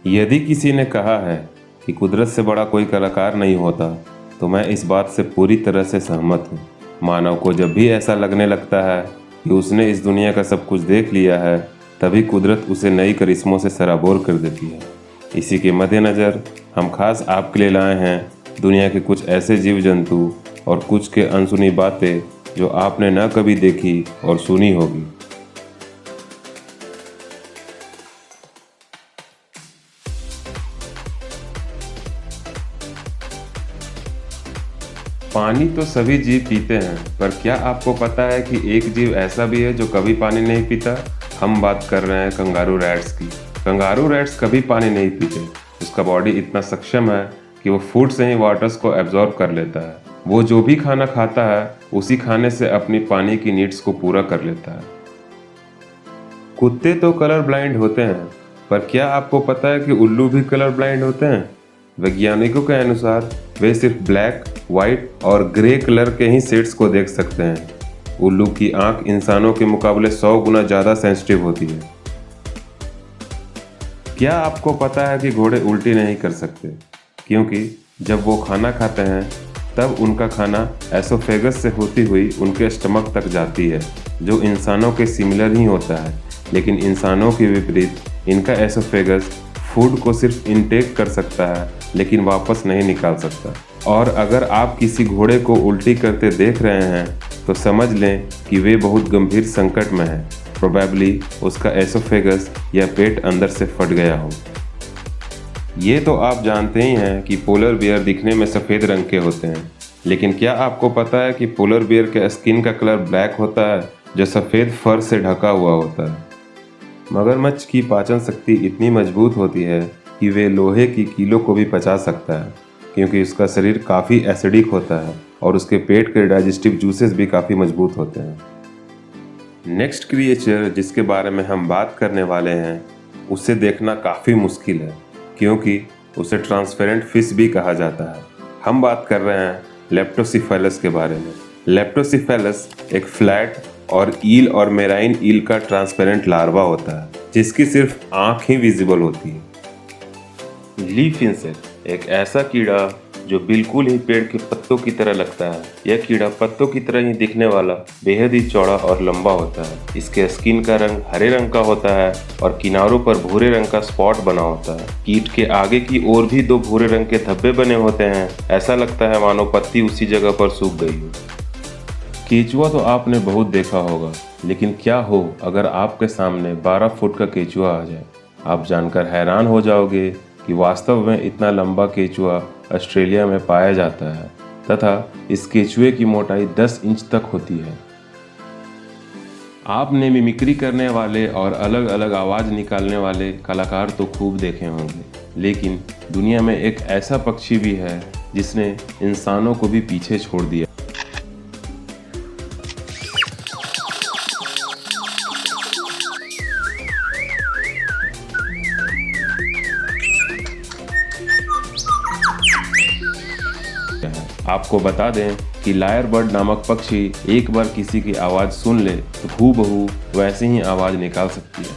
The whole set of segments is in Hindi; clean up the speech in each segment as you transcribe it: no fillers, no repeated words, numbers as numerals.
यदि किसी ने कहा है कि कुदरत से बड़ा कोई कलाकार नहीं होता, तो मैं इस बात से पूरी तरह से सहमत हूँ। मानव को जब भी ऐसा लगने लगता है कि उसने इस दुनिया का सब कुछ देख लिया है, तभी कुदरत उसे नई करिश्मों से सराबोर कर देती है। इसी के मद्देनज़र हम खास आपके लिए लाए हैं दुनिया के कुछ ऐसे जीव जंतु और कुछ के अनसुनी बातें जो आपने न कभी देखी और सुनी होगी। पानी तो सभी जीव पीते हैं, पर क्या आपको पता है कि एक जीव ऐसा भी है जो कभी पानी नहीं पीता? हम बात कर रहे हैं कंगारू रैट्स की। कंगारू रैट्स कभी पानी नहीं पीते। उसका बॉडी इतना सक्षम है कि वो फूड से ही वाटर्स को एब्जॉर्ब कर लेता है। वो जो भी खाना खाता है उसी खाने से अपनी पानी की नीड्स को पूरा कर लेता है। कुत्ते तो कलर ब्लाइंड होते हैं, पर क्या आपको पता है कि उल्लू भी कलर ब्लाइंड होते हैं? वैज्ञानिकों के अनुसार वे सिर्फ ब्लैक, व्हाइट और ग्रे कलर के ही शेड्स को देख सकते हैं। उल्लू की आंख इंसानों के मुकाबले 100 गुना ज़्यादा सेंसिटिव होती है। क्या आपको पता है कि घोड़े उल्टी नहीं कर सकते? क्योंकि जब वो खाना खाते हैं तब उनका खाना एसोफेगस से होती हुई उनके स्टमक तक जाती है, जो इंसानों के सिमिलर ही होता है। लेकिन इंसानों के विपरीत इनका एसोफेगस फूड को सिर्फ इनटेक कर सकता है, लेकिन वापस नहीं निकाल सकता। और अगर आप किसी घोड़े को उल्टी करते देख रहे हैं तो समझ लें कि वे बहुत गंभीर संकट में है। प्रोबेबली उसका एसोफेगस या पेट अंदर से फट गया हो। ये तो आप जानते ही हैं कि पोलर बियर दिखने में सफ़ेद रंग के होते हैं, लेकिन क्या आपको पता है कि पोलर बियर के स्किन का कलर ब्लैक होता है, जो सफ़ेद फर से ढका हुआ होता है। मगरमच्छ की पाचन शक्ति इतनी मजबूत होती है कि वे लोहे की कीलों को भी पचा सकता है, क्योंकि उसका शरीर काफ़ी एसिडिक होता है और उसके पेट के डाइजेस्टिव जूसेस भी काफ़ी मजबूत होते हैं। नेक्स्ट क्रिएचर जिसके बारे में हम बात करने वाले हैं, उसे देखना काफ़ी मुश्किल है, क्योंकि उसे ट्रांसपेरेंट फिश भी कहा जाता है। हम बात कर रहे हैं लेप्टोसिफेलस के बारे में। लेप्टोसिफेलस एक फ्लैट और ईल और मेराइन ईल का ट्रांसपेरेंट लार्वा होता है, जिसकी सिर्फ आँख ही विजिबल होती है। लीफ इंसेक्ट एक ऐसा कीड़ा जो बिल्कुल ही पेड़ के पत्तों की तरह लगता है। यह कीड़ा पत्तों की तरह ही दिखने वाला बेहद ही चौड़ा और लंबा होता है। इसके स्किन का रंग हरे रंग का होता है और किनारों पर भूरे रंग का स्पॉट बना होता है। कीट के आगे की ओर भी 2 भूरे रंग के धब्बे बने होते हैं। ऐसा लगता है मानो पत्ती उसी जगह पर सूख गई हो। केचुआ तो आपने बहुत देखा होगा, लेकिन क्या हो अगर आपके सामने 12 फुट का केचुआ आ जाए? आप जानकर हैरान हो जाओगे कि वास्तव में इतना लंबा केचुआ ऑस्ट्रेलिया में पाया जाता है तथा इस केचुए की मोटाई 10 इंच तक होती है। आपने मिमिक्री करने वाले और अलग अलग आवाज़ निकालने वाले कलाकार तो खूब देखे होंगे, लेकिन दुनिया में एक ऐसा पक्षी भी है जिसने इंसानों को भी पीछे छोड़ दिया। आपको बता दें कि लायर बर्ड नामक पक्षी एक बार किसी की आवाज़ सुन ले तो हूबहू वैसे ही आवाज़ निकाल सकती है।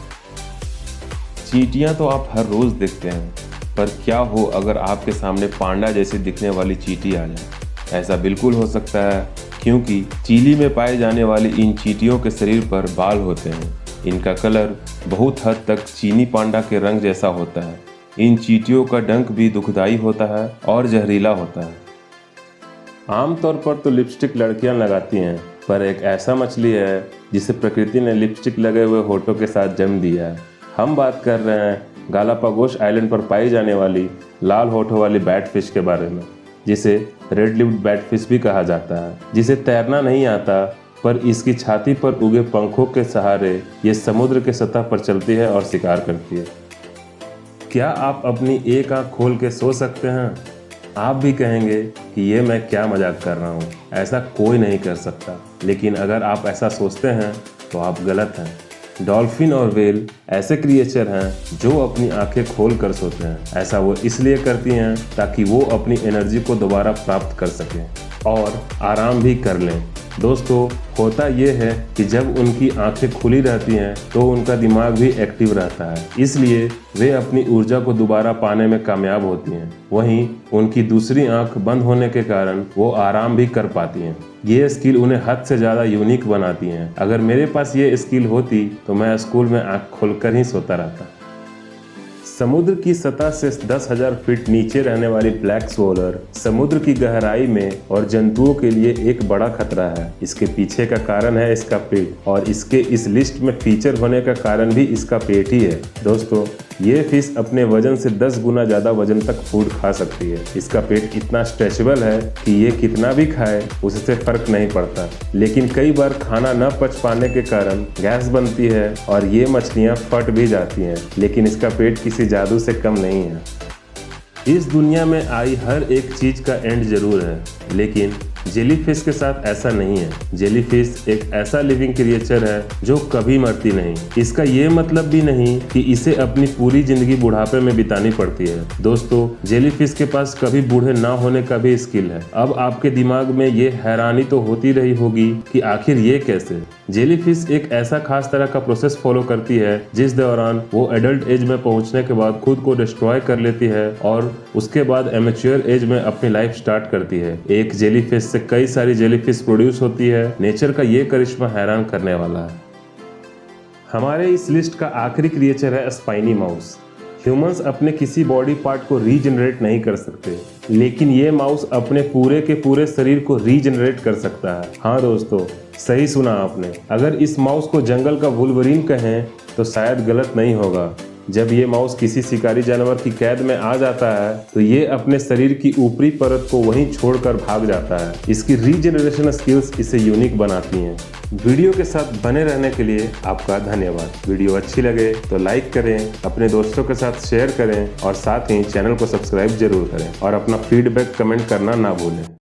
चींटियां तो आप हर रोज़ देखते हैं, पर क्या हो अगर आपके सामने पांडा जैसी दिखने वाली चींटी आ जाए? ऐसा बिल्कुल हो सकता है, क्योंकि चिली में पाए जाने वाली इन चींटियों के शरीर पर बाल होते हैं। इनका कलर बहुत हद तक चीनी पांडा के रंग जैसा होता है। इन चींटियों का डंक भी दुखदाई होता है और जहरीला होता है। आमतौर पर तो लिपस्टिक लड़कियां लगाती हैं, पर एक ऐसा मछली है जिसे प्रकृति ने लिपस्टिक लगे हुए होठों के साथ जन्म दिया है। हम बात कर रहे हैं गालापागोस आइलैंड पर पाई जाने वाली लाल होठों वाली बैटफिश के बारे में, जिसे रेड लिप्ड बैटफिश भी कहा जाता है। जिसे तैरना नहीं आता, पर इसकी छाती पर उगे पंखों के सहारे ये समुद्र के सतह पर चलती है और शिकार करती है। क्या आप अपनी एक आंख खोल के सो सकते हैं? आप भी कहेंगे कि ये मैं क्या मजाक कर रहा हूँ, ऐसा कोई नहीं कर सकता। लेकिन अगर आप ऐसा सोचते हैं तो आप गलत हैं। डॉल्फिन और व्हेल ऐसे क्रिएचर हैं जो अपनी आंखें खोल कर सोते हैं। ऐसा वो इसलिए करती हैं ताकि वो अपनी एनर्जी को दोबारा प्राप्त कर सकें और आराम भी कर लें। दोस्तों, होता ये है कि जब उनकी आंखें खुली रहती हैं तो उनका दिमाग भी एक्टिव रहता है, इसलिए वे अपनी ऊर्जा को दोबारा पाने में कामयाब होती हैं। वहीं उनकी दूसरी आंख बंद होने के कारण वो आराम भी कर पाती हैं। ये स्किल उन्हें हद से ज़्यादा यूनिक बनाती हैं। अगर मेरे पास ये स्किल होती तो मैं स्कूल में आंख खोलकर ही सोता रहता। समुद्र की सतह से 10,000 फीट नीचे रहने वाली ब्लैक स्वॉलर समुद्र की गहराई में और जंतुओं के लिए एक बड़ा खतरा है। इसके पीछे का कारण है इसका पेट, और इसके इस लिस्ट में फीचर होने का कारण भी इसका पेट ही है। दोस्तों, ये फिश अपने वजन से 10 गुना ज़्यादा वजन तक फूड खा सकती है। इसका पेट इतना स्ट्रेचेबल है कि ये कितना भी खाए उससे फर्क नहीं पड़ता, लेकिन कई बार खाना न पच पाने के कारण गैस बनती है और ये मछलियाँ फट भी जाती हैं, लेकिन इसका पेट किसी जादू से कम नहीं है। इस दुनिया में आई हर एक चीज का एंड जरूर है, लेकिन जेलीफिश के साथ ऐसा नहीं है। जेलीफिश एक ऐसा लिविंग क्रिएचर है जो कभी मरती नहीं। इसका ये मतलब भी नहीं कि इसे अपनी पूरी जिंदगी बुढ़ापे में बितानी पड़ती है। दोस्तों, जेलीफिश के पास कभी बूढ़े ना होने का भी स्किल है। अब आपके दिमाग में ये हैरानी तो होती रही होगी कि आखिर ये कैसे। जेलीफिश एक ऐसा खास तरह का प्रोसेस फॉलो करती है जिस दौरान वो एडल्ट एज में पहुंचने के बाद खुद को डिस्ट्रॉय कर लेती है और उसके बाद एमेच्योर एज में अपनी लाइफ स्टार्ट करती है। एक जेलीफिश से कई सारी जेलीफिश प्रोड्यूस होती है। नेचर का ये करिश्मा हैरान करने वाला है। हमारे इस लिस्ट का आखिरी क्रिएचर है स्पाइनी माउस। ह्यूमंस अपने किसी बॉडी पार्ट को रीजनरेट नहीं कर सकते, लेकिन ये माउस अपने पूरे के पूरे शरीर को रीजनरेट कर सकता है। हाँ दोस्तों, सही सुना आपने। अगर इस माउस को जंगल का वुल्वरीन कहें तो शायद गलत नहीं होगा। जब ये माउस किसी शिकारी जानवर की कैद में आ जाता है तो ये अपने शरीर की ऊपरी परत को वहीं छोड़कर भाग जाता है। इसकी रीजनरेशन स्किल्स इसे यूनिक बनाती हैं। वीडियो के साथ बने रहने के लिए आपका धन्यवाद। वीडियो अच्छी लगे तो लाइक करें, अपने दोस्तों के साथ शेयर करें और साथ ही चैनल को सब्सक्राइब जरूर करें और अपना फीडबैक कमेंट करना ना भूलें।